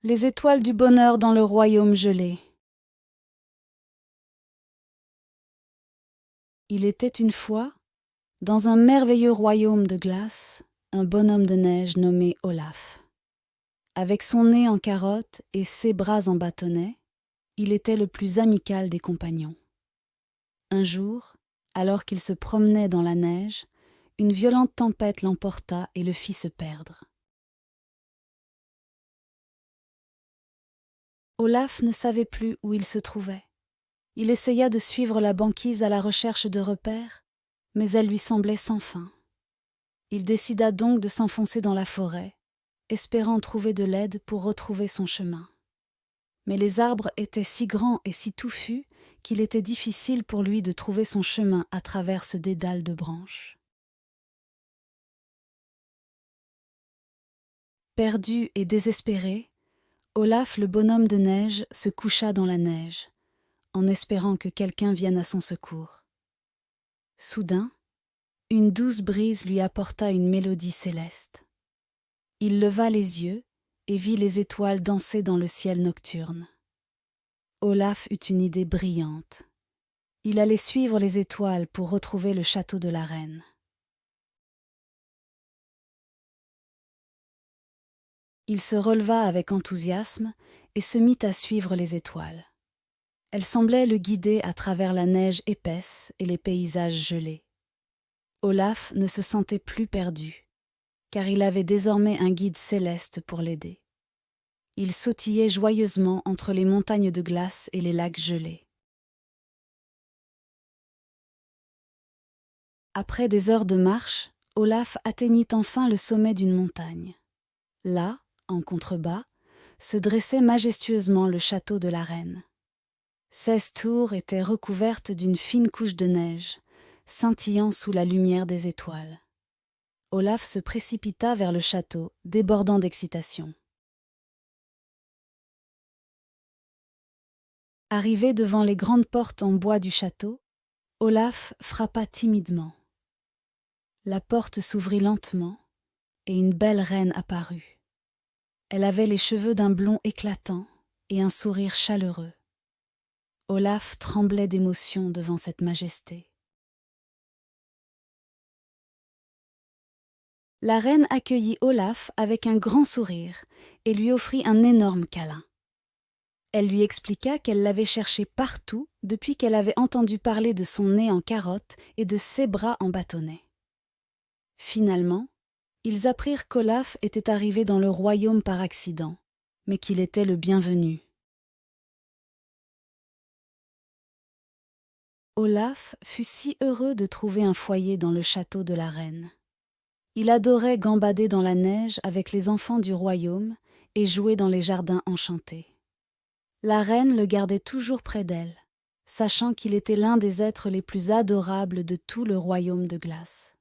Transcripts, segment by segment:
Les étoiles du bonheur dans le royaume gelé. Il était une fois, dans un merveilleux royaume de glace, un bonhomme de neige nommé Olaf. Avec son nez en carotte et ses bras en bâtonnet, il était le plus amical des compagnons. Un jour, alors qu'il se promenait dans la neige, une violente tempête l'emporta et le fit se perdre. Olaf ne savait plus où il se trouvait. Il essaya de suivre la banquise à la recherche de repères, mais elle lui semblait sans fin. Il décida donc de s'enfoncer dans la forêt, espérant trouver de l'aide pour retrouver son chemin. Mais les arbres étaient si grands et si touffus qu'il était difficile pour lui de trouver son chemin à travers ce dédale de branches. Perdu et désespéré, Olaf le bonhomme de neige se coucha dans la neige, en espérant que quelqu'un vienne à son secours. Soudain, une douce brise lui apporta une mélodie céleste. Il leva les yeux et vit les étoiles danser dans le ciel nocturne. Olaf eut une idée brillante. Il allait suivre les étoiles pour retrouver le château de la reine. Il se releva avec enthousiasme et se mit à suivre les étoiles. Elles semblaient le guider à travers la neige épaisse et les paysages gelés. Olaf ne se sentait plus perdu, car il avait désormais un guide céleste pour l'aider. Il sautillait joyeusement entre les montagnes de glace et les lacs gelés. Après des heures de marche, Olaf atteignit enfin le sommet d'une montagne. Là, en contrebas, se dressait majestueusement le château de la reine. 16 tours étaient recouvertes d'une fine couche de neige, scintillant sous la lumière des étoiles. Olaf se précipita vers le château, débordant d'excitation. Arrivé devant les grandes portes en bois du château, Olaf frappa timidement. La porte s'ouvrit lentement et une belle reine apparut. Elle avait les cheveux d'un blond éclatant et un sourire chaleureux. Olaf tremblait d'émotion devant cette majesté. La reine accueillit Olaf avec un grand sourire et lui offrit un énorme câlin. Elle lui expliqua qu'elle l'avait cherché partout depuis qu'elle avait entendu parler de son nez en carotte et de ses bras en bâtonnet. Finalement, ils apprirent qu'Olaf était arrivé dans le royaume par accident, mais qu'il était le bienvenu. Olaf fut si heureux de trouver un foyer dans le château de la reine. Il adorait gambader dans la neige avec les enfants du royaume et jouer dans les jardins enchantés. La reine le gardait toujours près d'elle, sachant qu'il était l'un des êtres les plus adorables de tout le royaume de glace.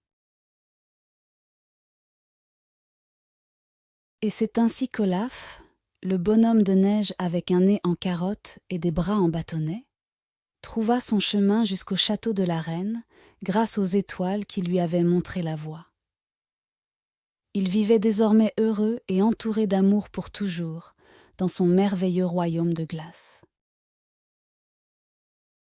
Et c'est ainsi qu'Olaf, le bonhomme de neige avec un nez en carotte et des bras en bâtonnet, trouva son chemin jusqu'au château de la reine grâce aux étoiles qui lui avaient montré la voie. Il vivait désormais heureux et entouré d'amour pour toujours dans son merveilleux royaume de glace.